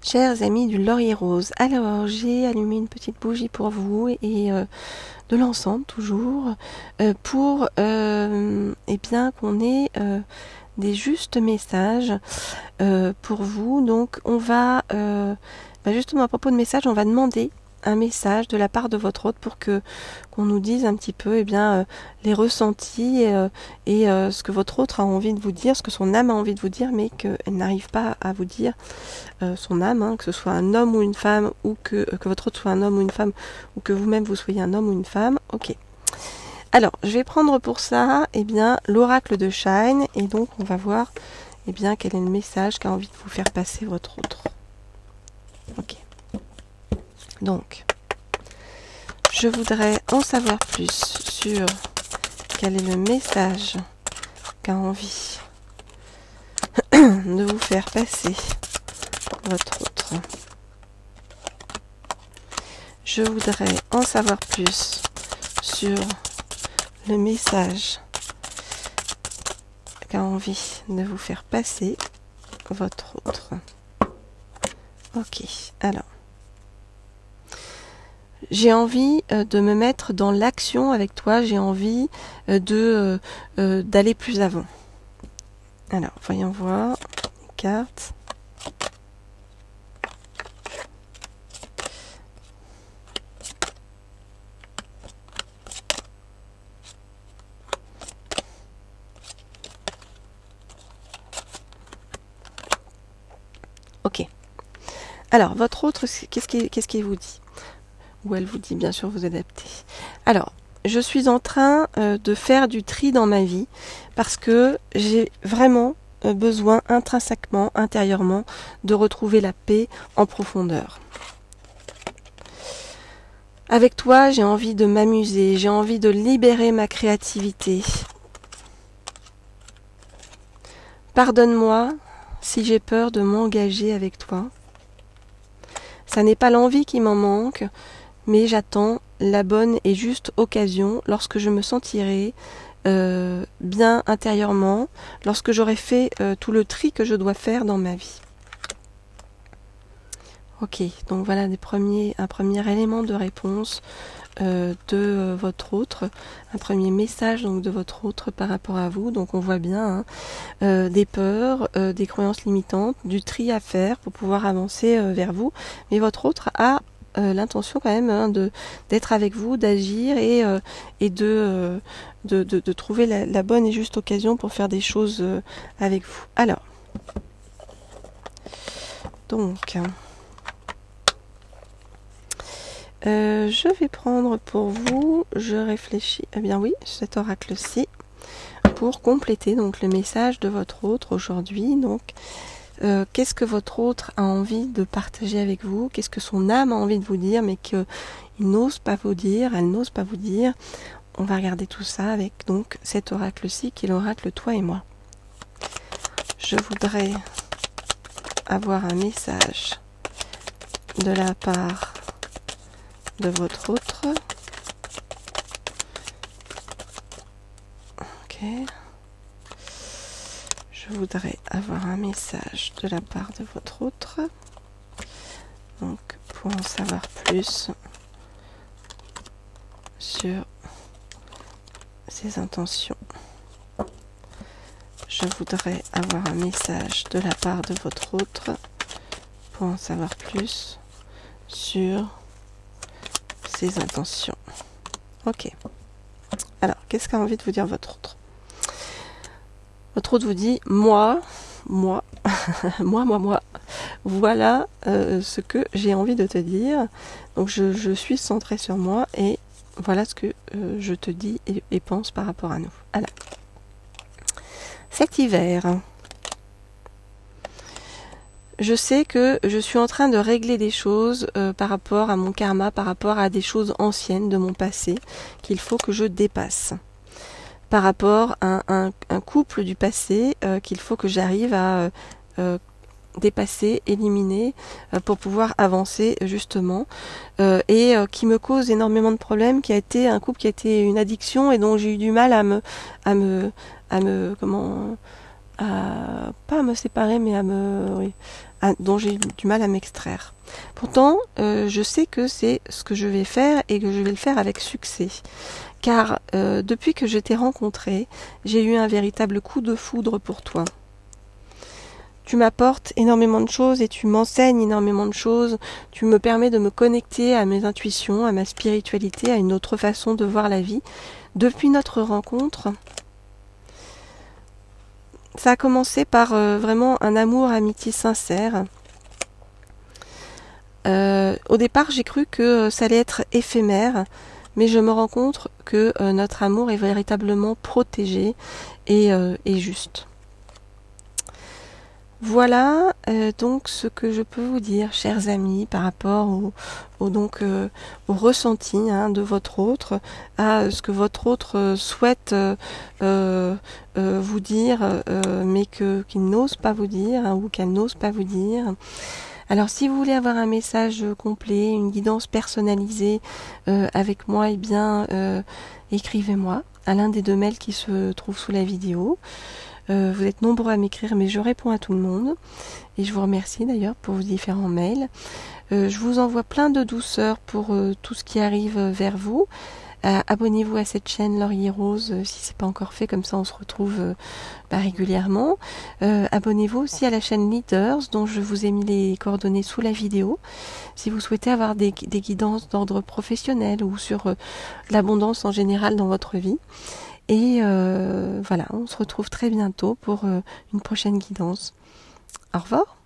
Chers amis du Laurier Rose, alors j'ai allumé une petite bougie pour vous et de l'encens toujours pour eh bien qu'on ait des justes messages pour vous. Donc on va justement à propos de messages, on va demander un message de la part de votre hôte pour que qu'on nous dise un petit peu les ressentis et ce que votre hôte a envie de vous dire, ce que son âme a envie de vous dire, mais qu'elle n'arrive pas à vous dire. Son âme, hein, que ce soit un homme ou une femme, ou que votre hôte soit un homme ou une femme, ou que vous-même vous soyez un homme ou une femme. Ok. Alors, je vais prendre pour ça l'oracle de Shine, et donc on va voir quel est le message qu'a envie de vous faire passer votre autre. Ok. Donc, je voudrais en savoir plus sur quel est le message qu'a envie de vous faire passer votre autre. Je voudrais en savoir plus sur le message qu'a envie de vous faire passer votre autre. Ok, alors. J'ai envie de me mettre dans l'action avec toi, j'ai envie d'aller plus avant. Alors, voyons voir les cartes. Ok. Alors, votre autre, qu'est-ce qu'il vous dit? Ou elle vous dit, bien sûr, vous adaptez. Alors, je suis en train de faire du tri dans ma vie parce que j'ai vraiment besoin intrinsèquement, intérieurement, de retrouver la paix en profondeur. Avec toi, j'ai envie de m'amuser, j'ai envie de libérer ma créativité. Pardonne-moi si j'ai peur de m'engager avec toi. Ça n'est pas l'envie qui m'en manque, mais j'attends la bonne et juste occasion lorsque je me sentirai bien intérieurement, lorsque j'aurai fait tout le tri que je dois faire dans ma vie. Ok, donc voilà un premier élément de réponse de votre autre, un premier message donc de votre autre par rapport à vous. Donc on voit bien des peurs, des croyances limitantes, du tri à faire pour pouvoir avancer vers vous, mais votre autre a l'intention quand même d'être avec vous, d'agir et de trouver la bonne et juste occasion pour faire des choses avec vous. Alors, donc, je vais prendre pour vous, je réfléchis, eh bien oui, cet oracle-ci, pour compléter donc le message de votre autre aujourd'hui. Donc, qu'est-ce que votre autre a envie de partager avec vous? Qu'est-ce que son âme a envie de vous dire, mais qu'il n'ose pas vous dire, elle n'ose pas vous dire? On va regarder tout ça avec donc cet oracle-ci, qui est l'oracle Toi et Moi. Je voudrais avoir un message de la part de votre autre. Ok. Je voudrais avoir un message de la part de votre autre. Donc, pour en savoir plus sur ses intentions. Je voudrais avoir un message de la part de votre autre pour en savoir plus sur ses intentions. Ok. Alors, qu'est-ce qu'a envie de vous dire votre autre? Votre autre vous dit, moi, voilà ce que j'ai envie de te dire. Donc je suis centrée sur moi et voilà ce que je te dis et pense par rapport à nous. Alors, cet hiver, je sais que je suis en train de régler des choses par rapport à mon karma, par rapport à des choses anciennes de mon passé qu'il faut que je dépasse. Par rapport à un couple du passé qu'il faut que j'arrive à dépasser, éliminer pour pouvoir avancer justement et qui me cause énormément de problèmes, qui a été un couple qui a été une addiction et dont j'ai eu du mal pas à me séparer mais dont j'ai du mal à m'extraire. Pourtant, je sais que c'est ce que je vais faire et que je vais le faire avec succès. Car depuis que je t'ai rencontré, j'ai eu un véritable coup de foudre pour toi. Tu m'apportes énormément de choses et tu m'enseignes énormément de choses. Tu me permets de me connecter à mes intuitions, à ma spiritualité, à une autre façon de voir la vie. Depuis notre rencontre, ça a commencé par vraiment un amour, amitié sincère. Au départ, j'ai cru que ça allait être éphémère, mais je me rends compte que notre amour est véritablement protégé et juste. Voilà donc ce que je peux vous dire, chers amis, par rapport au ressenti de votre autre, à ce que votre autre souhaite vous dire, mais qu'il n'ose pas vous dire, ou qu'elle n'ose pas vous dire. Alors si vous voulez avoir un message complet, une guidance personnalisée avec moi, eh bien écrivez-moi à l'un des 2 mails qui se trouvent sous la vidéo. Vous êtes nombreux à m'écrire, mais je réponds à tout le monde. Et je vous remercie d'ailleurs pour vos différents mails. Je vous envoie plein de douceur pour tout ce qui arrive vers vous. Abonnez-vous à cette chaîne Laurier Rose si c'est pas encore fait, comme ça on se retrouve régulièrement. Abonnez-vous aussi à la chaîne Leaders dont je vous ai mis les coordonnées sous la vidéo. Si vous souhaitez avoir des guidances d'ordre professionnel ou sur l'abondance en général dans votre vie. Et voilà, on se retrouve très bientôt pour une prochaine guidance. Au revoir.